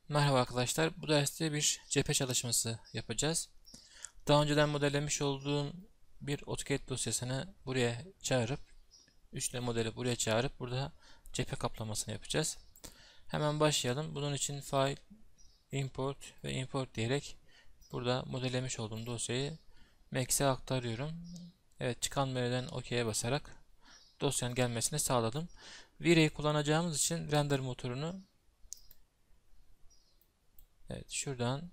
Merhaba arkadaşlar. Bu derste bir cephe çalışması yapacağız. Daha önceden modellemiş olduğum bir AutoCAD dosyasını buraya çağırıp, 3D modeli buraya çağırıp burada cephe kaplamasını yapacağız. Hemen başlayalım. Bunun için File, Import ve Import diyerek burada modellemiş olduğum dosyayı Max'e aktarıyorum. Evet, çıkan menüden OK'ye basarak dosyanın gelmesini sağladım. V-Ray kullanacağımız için render motorunu şuradan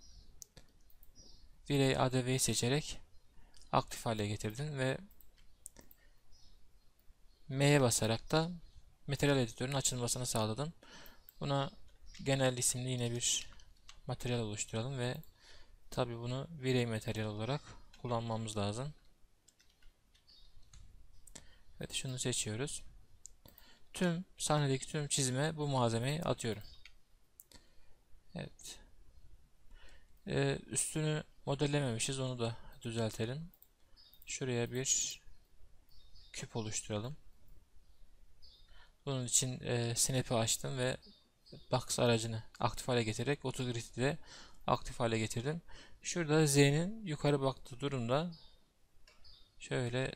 V-Ray ADV'yi seçerek aktif hale getirdim ve M'ye basarak da materyal editörün açılmasını sağladım. Buna genel isimli yine bir materyal oluşturalım ve tabi bunu V-Ray materyal olarak kullanmamız lazım. Evet, şunu seçiyoruz. Sahnedeki tüm çizime bu malzemeyi atıyorum. Evet. Üstünü modellememişiz, onu da düzeltelim. Şuraya bir küp oluşturalım. Bunun için Snap'i açtım ve Box aracını aktif hale getirerek AutoGrid'i de aktif hale getirdim. Şurada Z'nin yukarı baktığı durumda şöyle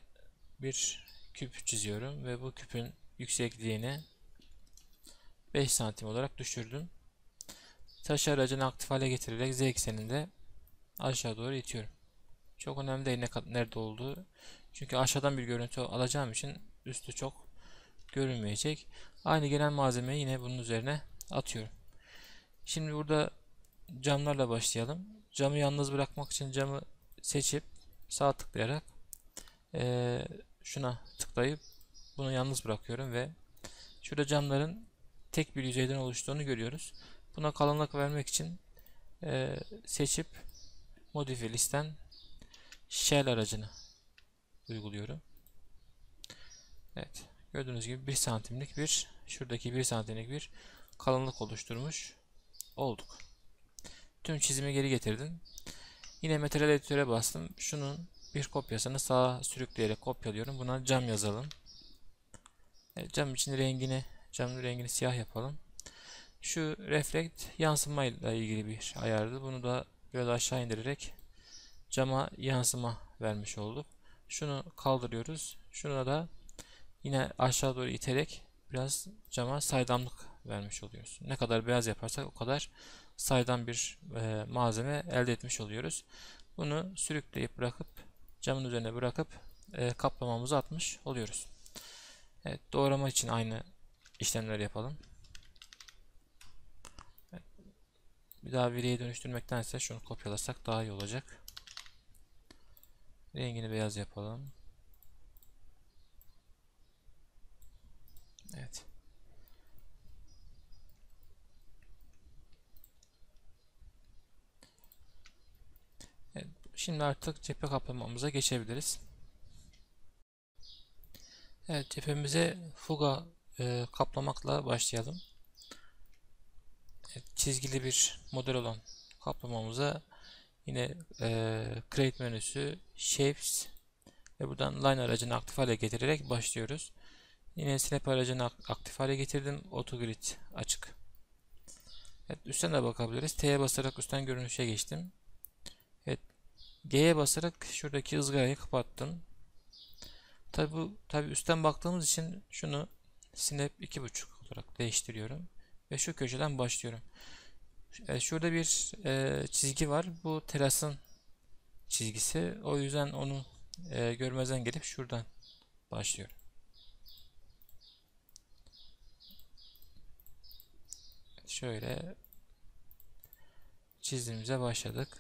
bir küp çiziyorum ve bu küpün yüksekliğini 5 santim olarak düşürdüm. Taş aracını aktif hale getirerek Z ekseninde aşağı doğru itiyorum. Çok önemli değil nerede olduğu. Çünkü aşağıdan bir görüntü alacağım için üstü çok görünmeyecek. Aynı genel malzemeyi yine bunun üzerine atıyorum. Şimdi burada camlarla başlayalım. Camı yalnız bırakmak için camı seçip sağ tıklayarak şuna tıklayıp bunu yalnız bırakıyorum ve şurada camların tek bir yüzeyden oluştuğunu görüyoruz. Buna kalınlık vermek için seçip Modify listen Shell aracını uyguluyorum. Evet. Gördüğünüz gibi 1 santimlik şuradaki 1 santimlik bir kalınlık oluşturmuş olduk. Tüm çizimi geri getirdim. Yine materyal editöre bastım. Şunun bir kopyasını sağa sürükleyerek kopyalıyorum. Buna cam yazalım. Cam için camın rengini siyah yapalım. Şu reflect yansıma ile ilgili bir ayardı. Bunu da böyle aşağı indirerek cama yansıma vermiş olduk. Şunu kaldırıyoruz. Şuna da yine aşağı doğru iterek biraz cama saydamlık vermiş oluyoruz. Ne kadar beyaz yaparsak o kadar saydam bir malzeme elde etmiş oluyoruz. Bunu sürükleyip bırakıp camın üzerine bırakıp kaplamamızı atmış oluyoruz. Evet, doğrama için aynı işlemleri yapalım. Evet, bir daha veriye dönüştürmektense şunu kopyalasak daha iyi olacak. Rengini beyaz yapalım. Evet. Evet, şimdi artık cephe kaplamamıza geçebiliriz. Evet, cephemize fuga kaplamakla başlayalım. Evet, çizgili bir model olan kaplamamıza yine Create menüsü, Shapes ve buradan Line aracını aktif hale getirerek başlıyoruz. Yine Snap aracını aktif hale getirdim. AutoGrid açık. Evet, üstten de bakabiliriz. T'ye basarak üstten görünüşe geçtim. Evet, G'ye basarak şuradaki ızgarayı kapattım. Tabi üstten baktığımız için şunu Snap 2.5 olarak değiştiriyorum. Ve şu köşeden başlıyorum. Şurada bir çizgi var. Bu terasın çizgisi. O yüzden onu görmezden gelip şuradan başlıyorum. Şöyle çizimimize başladık.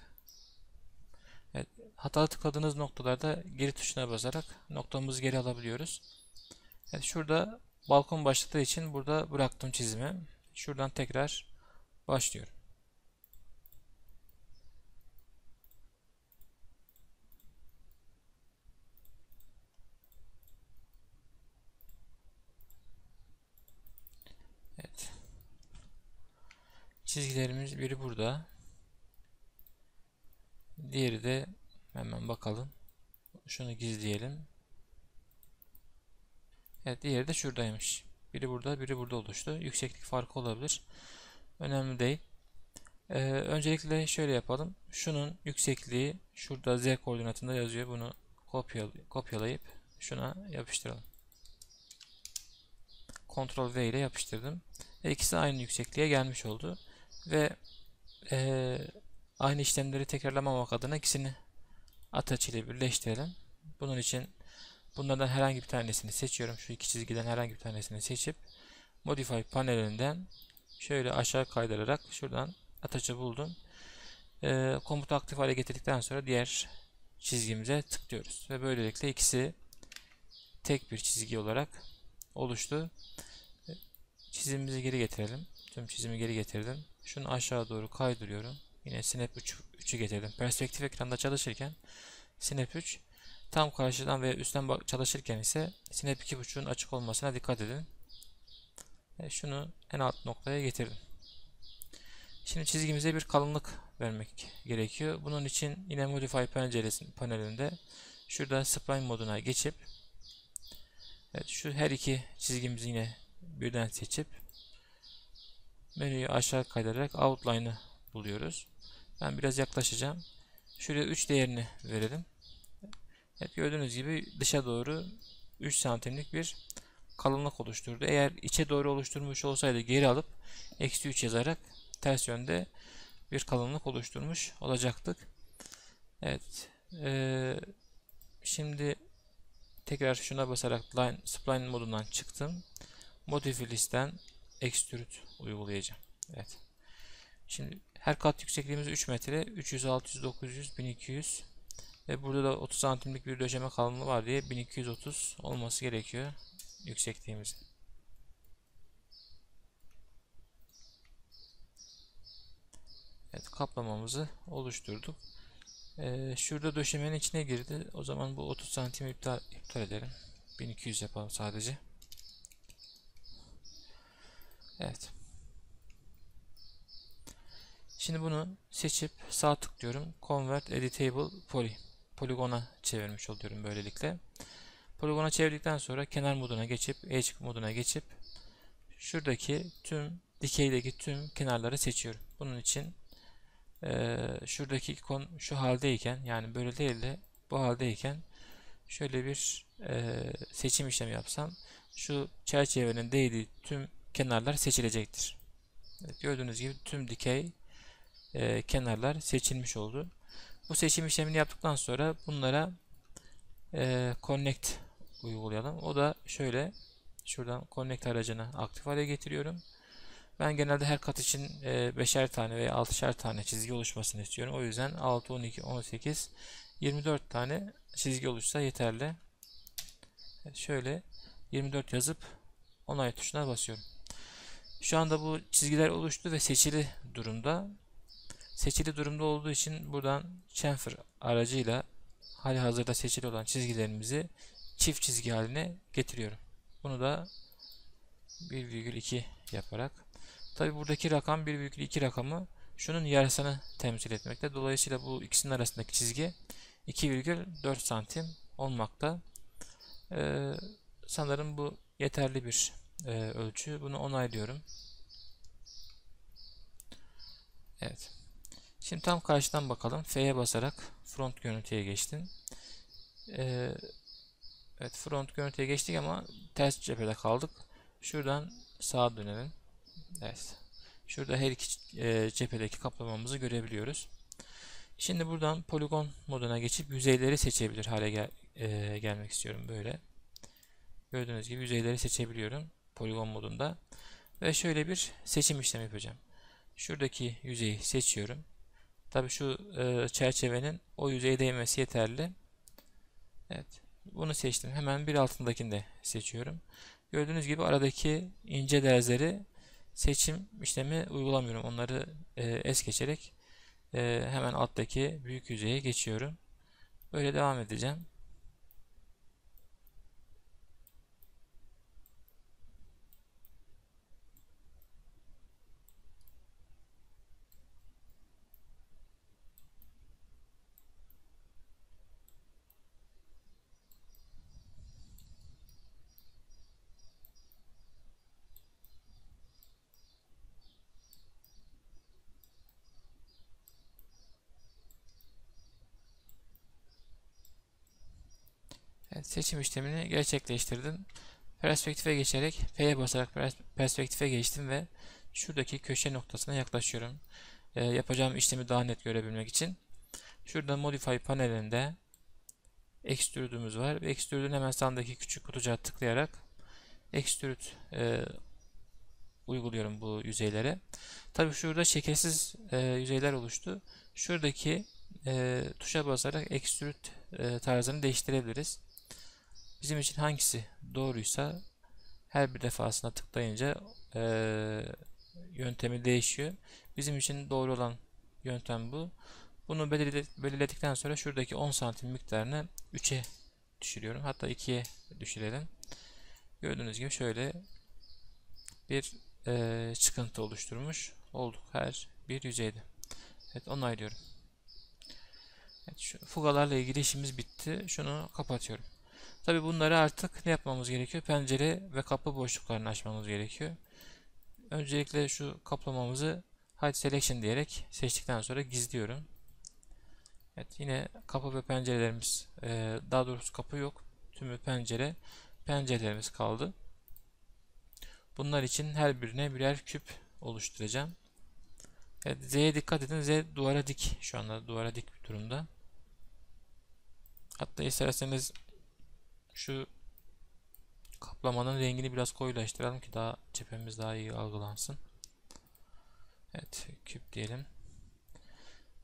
Evet, hatalı tıkladığınız noktalarda geri tuşuna basarak noktamızı geri alabiliyoruz. Evet, şurada balkon başladığı için burada bıraktım çizimi. Şuradan tekrar başlıyorum. Evet. Çizgilerimiz biri burada. Diğeri de hemen bakalım. Şunu gizleyelim. Evet, diğeri de şuradaymış. Biri burada, biri burada oluştu. Yükseklik farkı olabilir. Önemli değil. Öncelikle şöyle yapalım. Şunun yüksekliği şurada z koordinatında yazıyor. Bunu kopyalayıp şuna yapıştıralım. Ctrl V ile yapıştırdım. İkisi aynı yüksekliğe gelmiş oldu. Ve aynı işlemleri tekrarlamamak adına ikisini ataç ile birleştirelim. Bunun için bunlardan herhangi bir tanesini seçiyorum. Şu iki çizgiden herhangi bir tanesini seçip Modify panelinden şöyle aşağı kaydırarak şuradan ataçı buldum. Komutu aktif hale getirdikten sonra diğer çizgimize tıklıyoruz. Ve böylelikle ikisi tek bir çizgi olarak oluştu. Çizimimizi geri getirelim. Tüm çizimi geri getirdim. Şunu aşağı doğru kaydırıyorum. Yine Snap 3'ü getirdim. Perspektif ekranda çalışırken Snap 3, tam karşıdan ve üstten çalışırken ise Snap 2.5'un açık olmasına dikkat edin. Şunu en alt noktaya getirdim. Şimdi çizgimize bir kalınlık vermek gerekiyor. Bunun için yine Modify panelinde şurada Spline moduna geçip şu her iki çizgimizi yine birden seçip menüyü aşağı kaydırarak Outline'ı buluyoruz. Ben biraz yaklaşacağım. Şuraya 3 değerini verelim. Evet, gördüğünüz gibi dışa doğru 3 santimlik bir kalınlık oluşturdu. Eğer içe doğru oluşturmuş olsaydı geri alıp -3 yazarak ters yönde bir kalınlık oluşturmuş olacaktık. Evet. Şimdi tekrar şuna basarak Spline modundan çıktım. Modify listen Extrude uygulayacağım. Evet. Şimdi her kat yüksekliğimiz 3 metre. 300, 600, 900, 1200 ve burada da 30 santimlik bir döşeme kalınlığı var diye 1230 olması gerekiyor yüksekliğimizin. Evet, kaplamamızı oluşturduk. Şurada döşemenin içine girdi. O zaman bu 30 santim iptal edelim. 1200 yapalım sadece. Evet. Şimdi bunu seçip sağ tıklıyorum. Convert Editable Poly. Poligona çevirmiş oluyorum böylelikle. Poligona çevirdikten sonra kenar moduna geçip Edge moduna geçip şuradaki tüm dikeydeki tüm kenarları seçiyorum. Bunun için şuradaki ikon şu haldeyken, yani böyle değil de bu haldeyken şöyle bir seçim işlemi yapsam şu çerçevenin değdiği tüm kenarlar seçilecektir. Evet, gördüğünüz gibi tüm dikey kenarlar seçilmiş oldu. Bu seçim işlemini yaptıktan sonra bunlara Connect uygulayalım. O da şöyle, şuradan Connect aracını aktif hale getiriyorum. Ben genelde her kat için 5'er tane veya 6'şer tane çizgi oluşmasını istiyorum. O yüzden 6, 12, 18, 24 tane çizgi oluşsa yeterli. Şöyle 24 yazıp onay tuşuna basıyorum. Şu anda bu çizgiler oluştu ve seçili durumda. Seçili durumda olduğu için buradan chamfer aracıyla hali hazırda seçili olan çizgilerimizi çift çizgi haline getiriyorum. Bunu da 1,2 yaparak. Tabi buradaki rakam 1,2 rakamı şunun yarısını temsil etmekte. Dolayısıyla bu ikisinin arasındaki çizgi 2,4 santim olmakta. Sanırım bu yeterli bir ölçü. Bunu onaylıyorum. Evet. Şimdi tam karşıdan bakalım. F'ye basarak front görüntüye geçtim. Evet, front görüntüye geçtik ama ters cephede kaldık. Şuradan sağa dönelim. Evet. Şurada her iki cephedeki kaplamamızı görebiliyoruz. Şimdi buradan poligon moduna geçip yüzeyleri seçebilir hale gelmek istiyorum böyle. Gördüğünüz gibi yüzeyleri seçebiliyorum poligon modunda. Ve şöyle bir seçim işlemi yapacağım. Şuradaki yüzeyi seçiyorum. Tabii şu çerçevenin o yüzeye değmesi yeterli. Evet. Bunu seçtim. Hemen bir altındakini de seçiyorum. Gördüğünüz gibi aradaki ince derzleri seçim işlemi uygulamıyorum. Onları es geçerek hemen alttaki büyük yüzeye geçiyorum. Böyle devam edeceğim. Evet, seçim işlemini gerçekleştirdim. Perspektife geçerek F'ye basarak perspektife geçtim ve şuradaki köşe noktasına yaklaşıyorum. Yapacağım işlemi daha net görebilmek için. Şurada Modify panelinde Extrude'umuz var. Extrude'un hemen sağındaki küçük kutucuğa tıklayarak Extrude uyguluyorum bu yüzeylere. Tabi şurada şekilsiz yüzeyler oluştu. Şuradaki tuşa basarak Extrude tarzını değiştirebiliriz. Bizim için hangisi doğruysa her bir defasında tıklayınca yöntemi değişiyor. Bizim için doğru olan yöntem bu. Bunu belirledikten sonra şuradaki 10 santim miktarını 3'e düşürüyorum. Hatta 2'ye düşürelim. Gördüğünüz gibi şöyle bir çıkıntı oluşturmuş olduk her bir yüzeyde. Evet, onaylıyorum. Evet, şu fugalarla ilgili işimiz bitti. Şunu kapatıyorum. Tabi bunları artık ne yapmamız gerekiyor? Pencere ve kapı boşluklarını açmamız gerekiyor. Öncelikle şu kaplamamızı Hide Selection diyerek seçtikten sonra gizliyorum. Evet, yine kapı ve pencerelerimiz, daha doğrusu kapı yok. Tümü pencerelerimiz kaldı. Bunlar için her birine birer küp oluşturacağım. Evet, Z'ye dikkat edin. Z duvara dik. Şu anda duvara dik bir durumda. Hatta isterseniz şu kaplamanın rengini biraz koyulaştıralım ki cephemiz daha iyi algılansın. Evet, küp diyelim.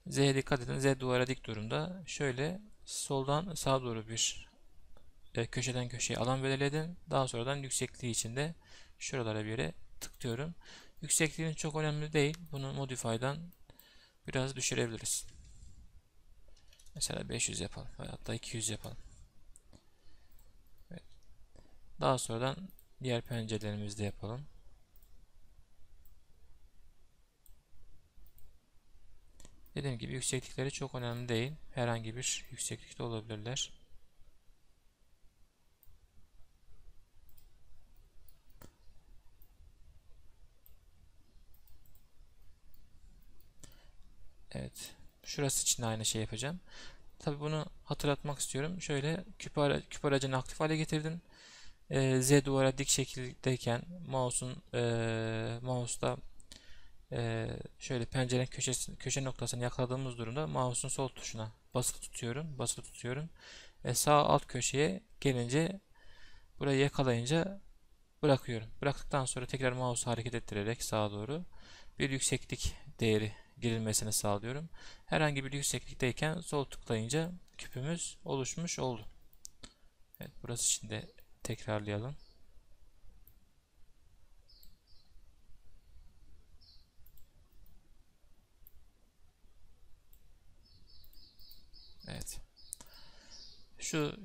Z'ye dikkat edin. Z duvara dik durumda. Şöyle soldan sağa doğru bir köşeden köşeye alan belirledim. Daha sonradan yüksekliği için de şuralara bir yere tıklıyorum. Yüksekliğinin çok önemli değil. Bunu Modify'dan biraz düşürebiliriz. Mesela 500 yapalım. Hatta 200 yapalım. Evet. Daha sonradan diğer pencerelerimizi de yapalım. Dediğim gibi yükseklikleri çok önemli değil. Herhangi bir yükseklikte olabilirler. Evet. Şurası için de aynı şey yapacağım. Tabi bunu hatırlatmak istiyorum. Şöyle küp aracını aktif hale getirdim. Z duvara dik şekildeyken mouse'da şöyle pencerenin köşe noktasını yakaladığımız durumda mouse'un sol tuşuna basılı tutuyorum. Sağ alt köşeye gelince burayı yakalayınca bırakıyorum. Bıraktıktan sonra tekrar mouse'u hareket ettirerek sağa doğru bir yükseklik değeri girilmesini sağlıyorum. Herhangi bir yükseklikteyken sol tıklayınca küpümüz oluşmuş oldu. Evet, burası için de tekrarlayalım. Evet. Şu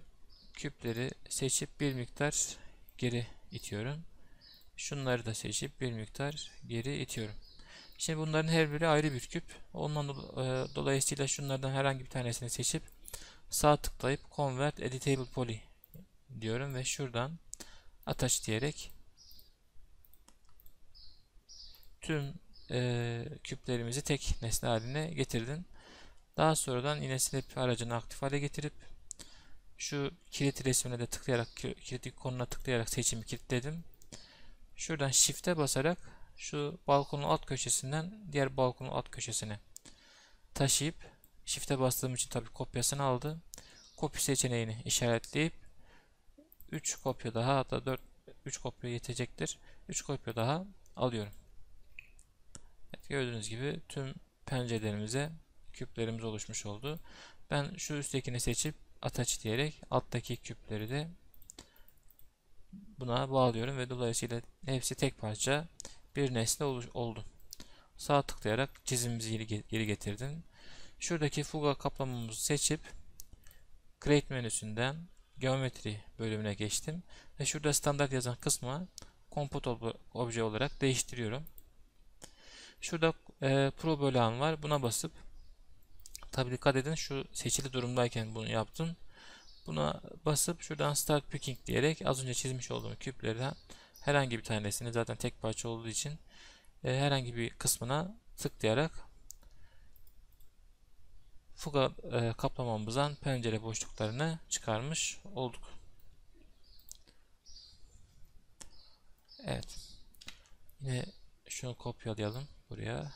küpleri seçip bir miktar geri itiyorum. Şunları da seçip bir miktar geri itiyorum. Şimdi bunların her biri ayrı bir küp. Ondan dolayısıyla şunlardan herhangi bir tanesini seçip sağ tıklayıp Convert Editable Poly diyorum ve şuradan Attach diyerek tüm küplerimizi tek nesne haline getirdim. Daha sonradan yine Snap aracını aktif hale getirip şu kilit resmine de tıklayarak, kilit ikonuna tıklayarak seçimi kilitledim. Şuradan Shift'e basarak şu balkonun alt köşesinden diğer balkonun alt köşesine taşıyıp Shift'e bastığım için tabii kopyasını aldı. Copy seçeneğini işaretleyip 3 kopya daha, hatta 3 kopya yetecektir. 3 kopya daha alıyorum. Evet, gördüğünüz gibi tüm pencerelerimize küplerimiz oluşmuş oldu. Ben şu üsttekini seçip Attach diyerek alttaki küpleri de buna bağlıyorum ve dolayısıyla hepsi tek parça bir nesne oldu. Sağ tıklayarak çizimimizi geri getirdim. Şuradaki fuga kaplamamızı seçip Create menüsünden Geometri bölümüne geçtim ve şurada standart yazan kısma Compute obje olarak değiştiriyorum. Şurada Pro bölüm var. Buna basıp, tabi dikkat edin, şu seçili durumdayken bunu yaptım. Buna basıp şuradan Start Picking diyerek az önce çizmiş olduğum küplerden herhangi bir tanesini, zaten tek parça olduğu için herhangi bir kısmına tıklayarak fuga kaplamamızdan pencere boşluklarını çıkarmış olduk. Şunu kopyalayalım buraya.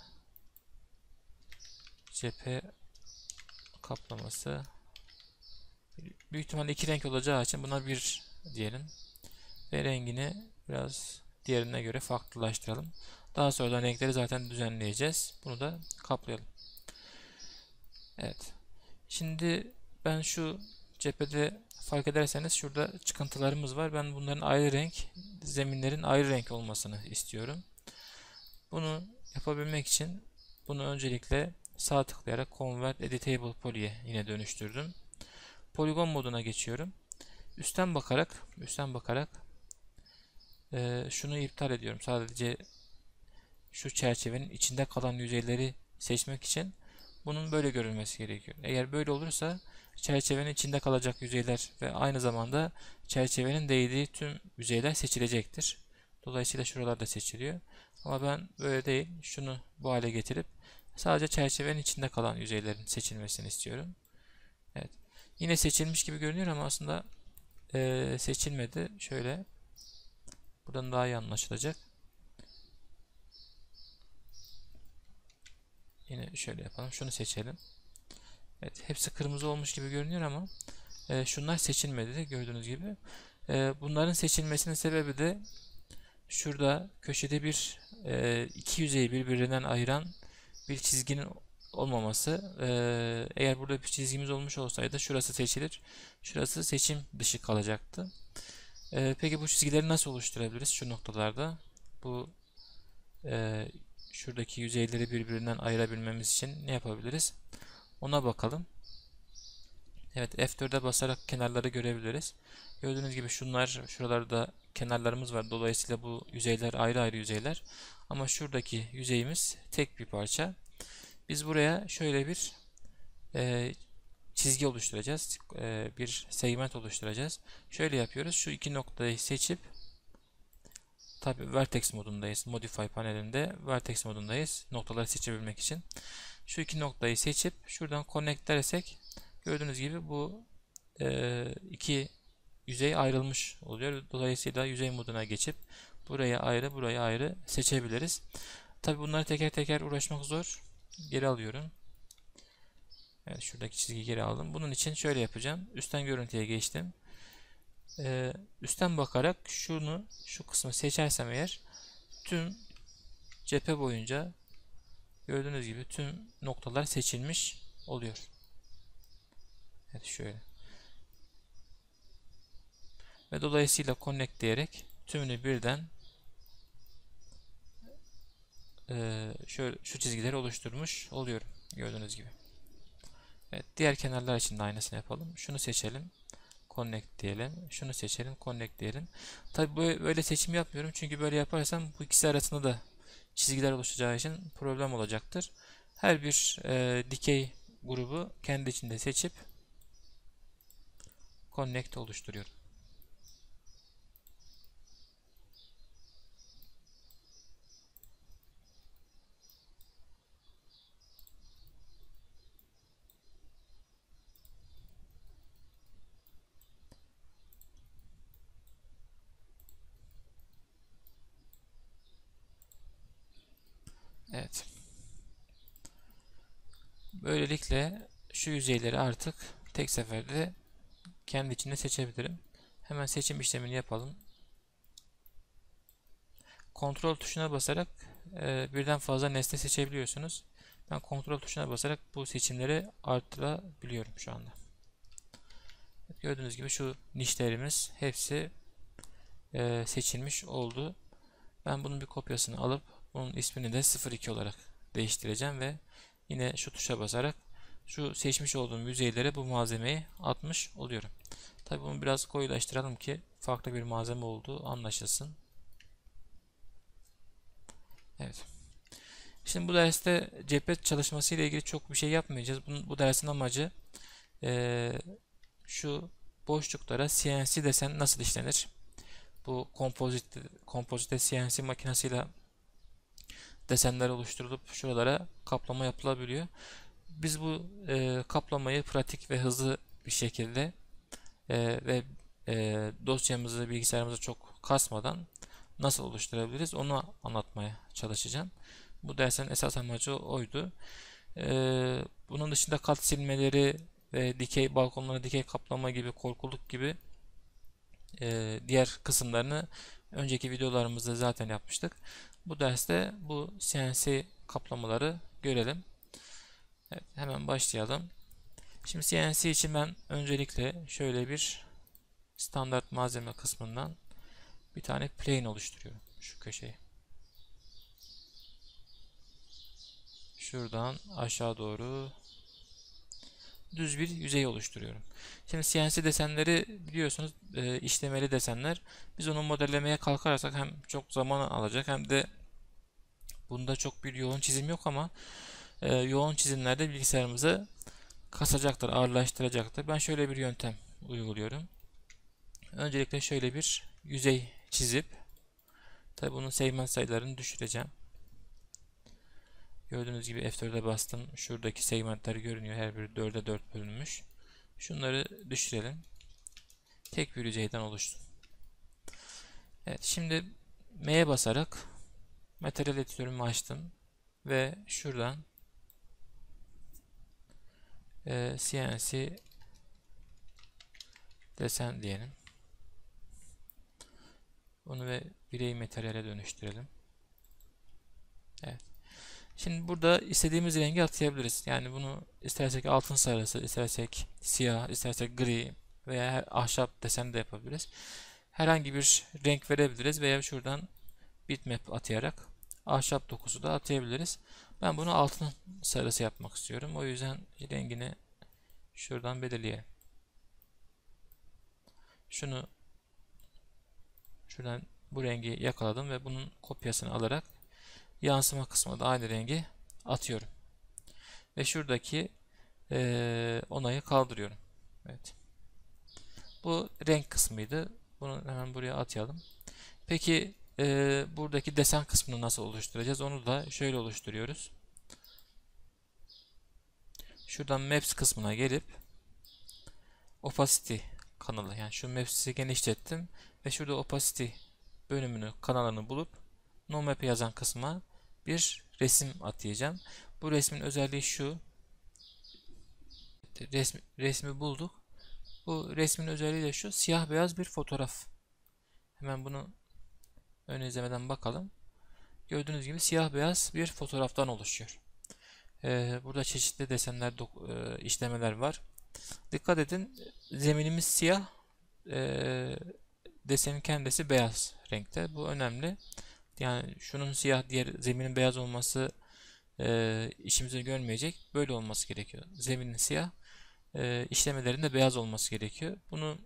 Cephe kaplaması. Büyük ihtimalle iki renk olacağı için buna bir diyelim. Ve rengini biraz diğerine göre farklılaştıralım. Daha sonra renkleri zaten düzenleyeceğiz. Bunu da kaplayalım. Evet. Şimdi ben şu cephede fark ederseniz şurada çıkıntılarımız var. Ben bunların ayrı renk, zeminlerin ayrı renk olmasını istiyorum. Bunu yapabilmek için bunu öncelikle sağ tıklayarak Convert Editable Poly'ye yine dönüştürdüm. Poligon moduna geçiyorum. Üstten bakarak şunu iptal ediyorum. Sadece şu çerçevenin içinde kalan yüzeyleri seçmek için bunun böyle görülmesi gerekiyor. Eğer böyle olursa çerçevenin içinde kalacak yüzeyler ve aynı zamanda çerçevenin değdiği tüm yüzeyler seçilecektir. Dolayısıyla şuralar da seçiliyor. Ama ben böyle değil. Şunu bu hale getirip sadece çerçevenin içinde kalan yüzeylerin seçilmesini istiyorum. Evet. Yine seçilmiş gibi görünüyor ama aslında seçilmedi. Şöyle buradan daha iyi anlaşılacak. Yine şöyle yapalım. Şunu seçelim. Evet, hepsi kırmızı olmuş gibi görünüyor ama şunlar seçilmedi de gördüğünüz gibi. Bunların seçilmesinin sebebi de şurada köşede bir iki yüzeyi birbirinden ayıran bir çizginin olmaması. Eğer burada bir çizgimiz olmuş olsaydı şurası seçilir, şurası seçim dışı kalacaktı. Peki bu çizgileri nasıl oluşturabiliriz? Şu noktalarda bu şuradaki yüzeyleri birbirinden ayırabilmemiz için ne yapabiliriz? Ona bakalım. Evet, F4'e basarak kenarları görebiliriz. Gördüğünüz gibi şuralarda kenarlarımız var. Dolayısıyla bu yüzeyler ayrı ayrı yüzeyler. Ama şuradaki yüzeyimiz tek bir parça. Biz buraya şöyle bir çizgi oluşturacağız. Bir segment oluşturacağız. Şöyle yapıyoruz. Şu iki noktayı seçip tabi Vertex modundayız. Modify panelinde Vertex modundayız. Noktaları seçebilmek için. Şu iki noktayı seçip şuradan connect dersek gördüğünüz gibi bu iki yüzey ayrılmış oluyor. Dolayısıyla yüzey moduna geçip buraya ayrı seçebiliriz. Tabi bunları teker teker uğraşmak zor. Geri alıyorum. Evet, şuradaki çizgiyi geri aldım. Bunun için şöyle yapacağım. Üstten görüntüye geçtim. Üstten bakarak şu kısmı seçersem eğer tüm cephe boyunca gördüğünüz gibi tüm noktalar seçilmiş oluyor. Evet, şöyle. Ve dolayısıyla connect diyerek tümünü birden şöyle şu çizgileri oluşturmuş oluyorum. Gördüğünüz gibi. Evet, diğer kenarlar için de aynısını yapalım. Şunu seçelim. Connect diyelim. Şunu seçelim. Connect diyelim. Tabi böyle seçim yapmıyorum. Çünkü böyle yaparsam bu ikisi arasında da çizgiler oluşacağı için problem olacaktır. Her bir dikey grubu kendi içinde seçip Connect oluşturuyorum. Evet. Böylelikle şu yüzeyleri artık tek seferde kendi içinde seçebilirim. Hemen seçim işlemini yapalım. Kontrol tuşuna basarak birden fazla nesne seçebiliyorsunuz. Ben kontrol tuşuna basarak bu seçimleri arttırabiliyorum şu anda. Gördüğünüz gibi şu nişlerimiz hepsi seçilmiş oldu. Ben bunun bir kopyasını alıp bunun ismini de 02 olarak değiştireceğim ve yine şu tuşa basarak şu seçmiş olduğum yüzeylere bu malzemeyi atmış oluyorum. Tabii bunu biraz koyulaştıralım ki farklı bir malzeme olduğu anlaşılsın. Evet. Şimdi bu derste cephe çalışması ile ilgili çok bir şey yapmayacağız. Bu dersin amacı şu boşluklara CNC desen nasıl işlenir? Bu kompozite CNC makinesiyle desenler oluşturulup şuralara kaplama yapılabiliyor. Biz bu kaplamayı pratik ve hızlı bir şekilde ve dosyamızı bilgisayarımıza çok kasmadan nasıl oluşturabiliriz onu anlatmaya çalışacağım. Bu dersin esas amacı oydu. Bunun dışında kat silmeleri ve dikey balkonlara dikey kaplama gibi, korkuluk gibi diğer kısımlarını önceki videolarımızda zaten yapmıştık. Bu derste bu CNC kaplamaları görelim. Evet, hemen başlayalım. Şimdi CNC için ben öncelikle şöyle bir standart malzeme kısmından bir tane plane oluşturuyorum. Şu köşeyi. Şuradan aşağı doğru düz bir yüzey oluşturuyorum. Şimdi CNC desenleri biliyorsunuz işlemeli desenler. Biz onu modellemeye kalkarsak hem çok zaman alacak hem de bunda çok bir yoğun çizim yok ama yoğun çizimlerde bilgisayarımızı kasacaktır, ağırlaştıracaktır. Ben şöyle bir yöntem uyguluyorum. Öncelikle şöyle bir yüzey çizip tabi bunun segment sayılarını düşüreceğim. Gördüğünüz gibi F4'e bastım. Şuradaki segmentler görünüyor. Her biri 4'e 4 bölünmüş. Şunları düşürelim. Tek bir yüzeyden oluşsun. Evet, şimdi M'ye basarak materyal editörümü açtım ve şuradan CNC desen diyelim. Bunu ve birey materyale dönüştürelim. Evet. Şimdi burada istediğimiz rengi atayabiliriz. Yani bunu istersek altın sarısı, istersek siyah, istersek gri veya ahşap desen de yapabiliriz. Herhangi bir renk verebiliriz veya şuradan bitmap atayarak ahşap dokusu da atayabiliriz. Ben bunu altın sarısı yapmak istiyorum. O yüzden rengini şuradan belirleyelim. Şuradan bu rengi yakaladım ve bunun kopyasını alarak yansıma kısmına da aynı rengi atıyorum. Ve şuradaki onayı kaldırıyorum. Evet. Bu renk kısmıydı. Bunu hemen buraya atayalım. Peki buradaki desen kısmını nasıl oluşturacağız? Onu da şöyle oluşturuyoruz. Şuradan Maps kısmına gelip Opacity kanalı, yani şu Maps'i genişlettim ve şurada Opacity bölümünü, kanalını bulup No Map yazan kısma bir resim atayacağım. Bu resmin özelliği şu. Resmi bulduk. Bu resmin özelliği de şu. Siyah beyaz bir fotoğraf. Hemen bunu ön izlemeden bakalım. Gördüğünüz gibi siyah beyaz bir fotoğraftan oluşuyor. Burada çeşitli desenler, işlemeler var. Dikkat edin. Zeminimiz siyah. Desenin kendisi beyaz renkte. Bu önemli. Yani şunun siyah, diğer zeminin beyaz olması işimizi görmeyecek. Böyle olması gerekiyor. Zeminin siyah, işlemelerin de beyaz olması gerekiyor. Bunu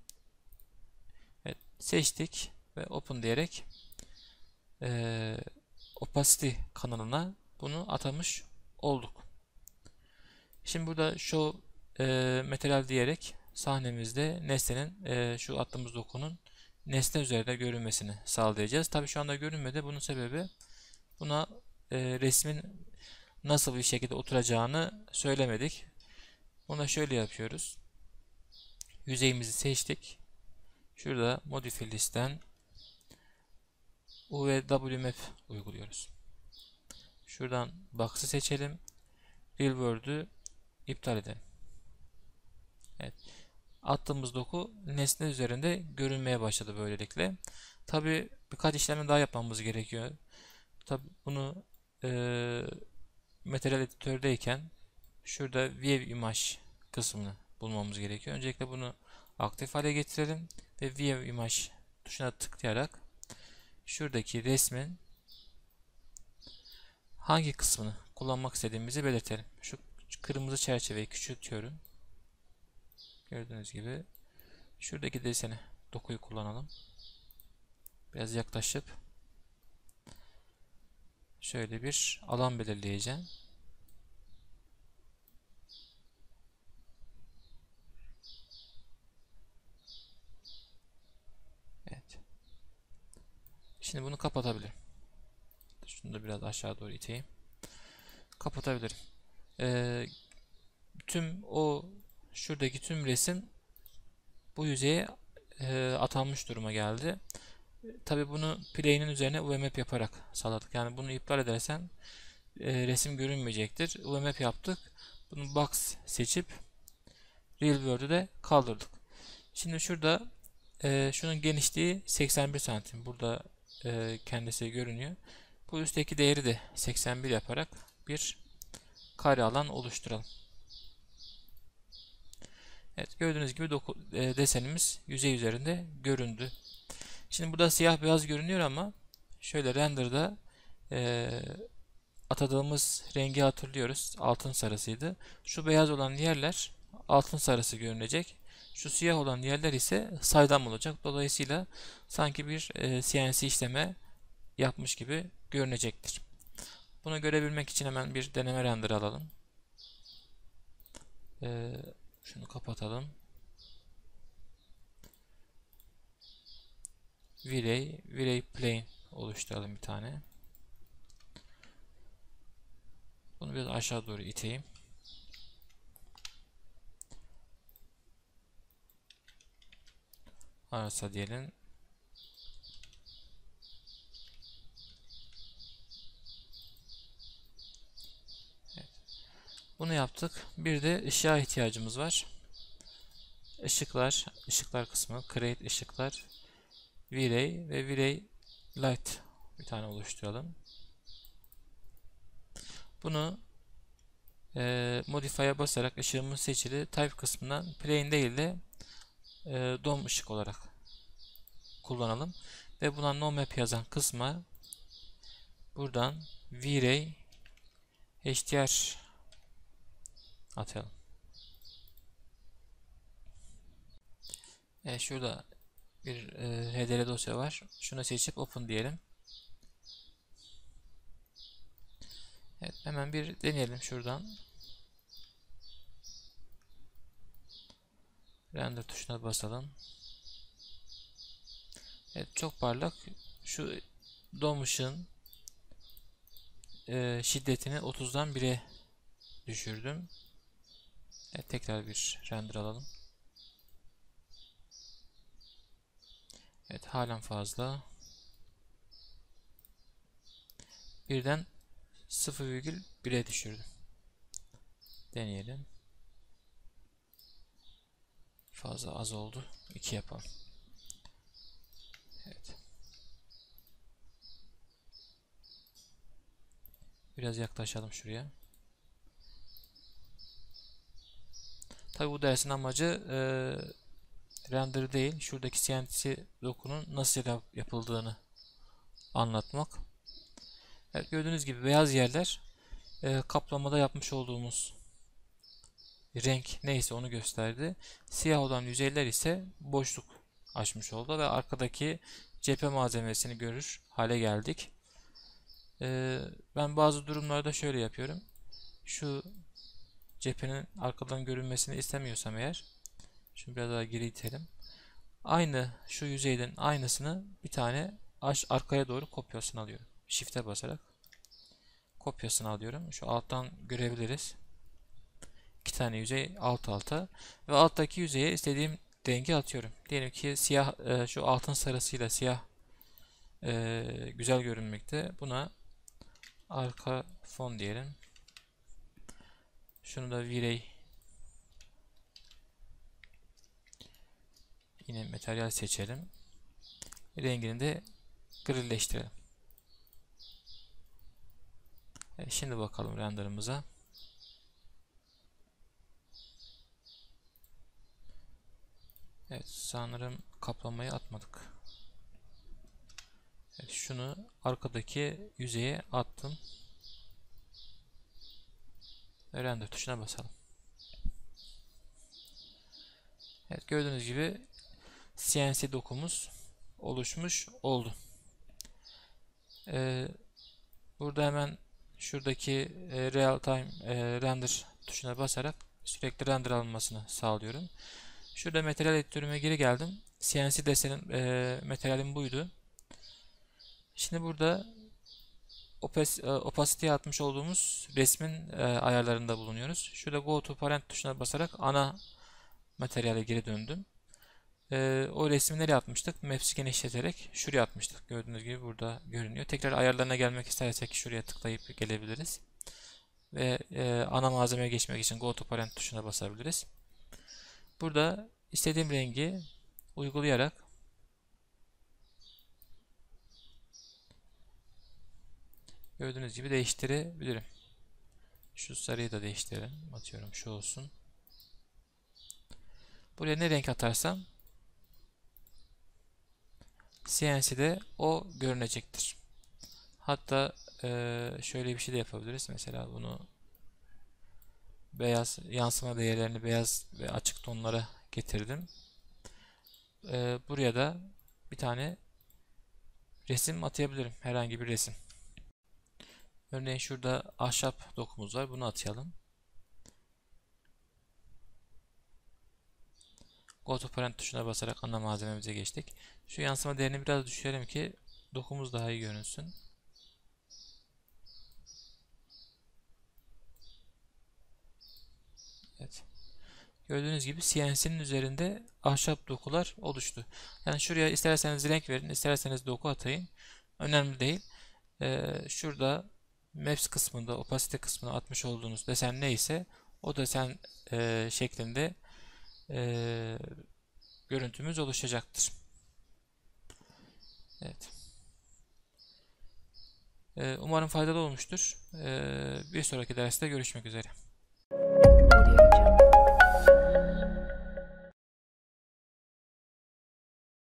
seçtik ve open diyerek opacity kanalına bunu atamış olduk. Şimdi burada show material diyerek sahnemizde nesnenin şu attığımız dokunun nesne üzerinde görünmesini sağlayacağız. Tabii şu anda görünmedi. Bunun sebebi buna resmin nasıl bir şekilde oturacağını söylemedik. Ona şöyle yapıyoruz. Yüzeyimizi seçtik. Şurada Modify List'ten U ve W Map uyguluyoruz. Şuradan Box'ı seçelim. Real World'ü iptal edelim. Evet. Attığımız doku nesne üzerinde görünmeye başladı böylelikle. Tabi birkaç işlem daha yapmamız gerekiyor. Tabi bunu Material Editör'deyken şurada View Image kısmını bulmamız gerekiyor. Öncelikle bunu aktif hale getirelim ve View Image tuşuna tıklayarak şuradaki resmin hangi kısmını kullanmak istediğimizi belirtelim. Şu kırmızı çerçeveyi küçültüyorum. Gördüğünüz gibi şuradaki deseni, dokuyu kullanalım. Biraz yaklaşıp şöyle bir alan belirleyeceğim. Evet. Şimdi bunu kapatabilirim. Şunu da biraz aşağı doğru iteyim. Kapatabilirim. Şuradaki tüm resim bu yüzeye atanmış duruma geldi. Tabi bunu play'nin üzerine UVMap yaparak sağladık. Yani bunu iptal edersen resim görünmeyecektir. UVMap yaptık. Bunu box seçip Real World'ü de kaldırdık. Şimdi şurada şunun genişliği 81 santim. Burada kendisi görünüyor. Bu üstteki değeri de 81 yaparak bir kare alan oluşturalım. Evet, gördüğünüz gibi desenimiz yüzey üzerinde göründü. Şimdi burada siyah beyaz görünüyor ama şöyle render'da atadığımız rengi hatırlıyoruz. Altın sarısıydı. Şu beyaz olan yerler altın sarısı görünecek. Şu siyah olan yerler ise saydam olacak. Dolayısıyla sanki bir CNC işleme yapmış gibi görünecektir. Bunu görebilmek için hemen bir deneme render alalım. Şunu kapatalım. V-Ray Plane oluşturalım bir tane. Bunu biraz aşağı doğru iteyim. Arasa diyelim. Evet. Bunu yaptık. Bir de ışığa ihtiyacımız var. Işıklar kısmı, Create ışıklar, V-Ray ve V-Ray Light bir tane oluşturalım. Bunu Modify'a basarak ışığımız seçili Type kısmından Plane değil de DOM ışık olarak kullanalım. Ve buna No Map yazan kısma buradan V-Ray HDR atalım. Şurada bir HDR dosya var. Şunu seçip Open diyelim. Evet, hemen bir deneyelim şuradan. Render tuşuna basalım. Evet, çok parlak. Şu DOM ışığın şiddetini 30'dan 1'e düşürdüm. Evet, tekrar bir render alalım. Evet, halen fazla. Birden 0,1'e düşürdüm. Deneyelim. Fazla az oldu. 2 yapalım. Evet. Biraz yaklaşalım şuraya. Tabi bu dersin amacı render değil, şuradaki CNC dokunun nasıl yapıldığını anlatmak. Evet, gördüğünüz gibi beyaz yerler kaplamada yapmış olduğumuz renk neyse onu gösterdi. Siyah olan yüzeyler ise boşluk açmış oldu ve arkadaki cephe malzemesini görür hale geldik. Ben bazı durumlarda şöyle yapıyorum. Şu cephenin arkadan görünmesini istemiyorsam eğer, şunu biraz daha geri itelim. Aynı şu yüzeyden aynısını bir tane arkaya doğru kopyasını alıyorum. Shift'e basarak kopyasını alıyorum. Şu alttan görebiliriz. İki tane yüzey alt alta ve alttaki yüzeye istediğim rengi atıyorum. Diyelim ki siyah, şu altın sarısıyla siyah güzel görünmekte. Buna arka fon diyelim. Şunu da V-Ray, yine materyal seçelim. Rengini de grilleştirelim. Şimdi bakalım renderımıza. Evet, sanırım kaplamayı atmadık. Evet, şunu arkadaki yüzeye attım. Render tuşuna basalım. Evet, gördüğünüz gibi CNC dokumuz oluşmuş oldu. Burada hemen şuradaki Real Time Render tuşuna basarak sürekli render alınmasını sağlıyorum. Şurada materyal editörüme geri geldim. CNC desenin materyalim buydu. Şimdi burada opacity'ye atmış olduğumuz resmin ayarlarında bulunuyoruz. Şurada Go to Parent tuşuna basarak ana materyale geri döndüm. O resimleri atmıştık. Maps'i genişleterek şuraya atmıştık. Gördüğünüz gibi burada görünüyor. Tekrar ayarlarına gelmek istersek şuraya tıklayıp gelebiliriz. Ve ana malzemeye geçmek için Go to Parent tuşuna basabiliriz. Burada istediğim rengi uygulayarak gördüğünüz gibi değiştirebilirim. Şu sarıyı da değiştirelim. Atıyorum şu olsun. Buraya ne renk atarsam CNC'de o görünecektir. Hatta şöyle bir şey de yapabiliriz. Mesela bunu beyaz yansıma değerlerini beyaz ve açık tonlara getirdim. Buraya da bir tane resim atayabilirim. Herhangi bir resim. Örneğin şurada ahşap dokumuz var. Bunu atayalım. Go to Parent tuşuna basarak ana malzememize geçtik. Şu yansıma değerini biraz düşürelim ki dokumuz daha iyi görünsün. Evet. Gördüğünüz gibi CNC'nin üzerinde ahşap dokular oluştu. Yani şuraya isterseniz renk verin, isterseniz doku atayın. Önemli değil. Şurada Maps kısmında, opasite kısmına atmış olduğunuz desen neyse o desen şeklinde e, görüntümüz oluşacaktır. Evet. Umarım faydalı olmuştur. Bir sonraki derste görüşmek üzere.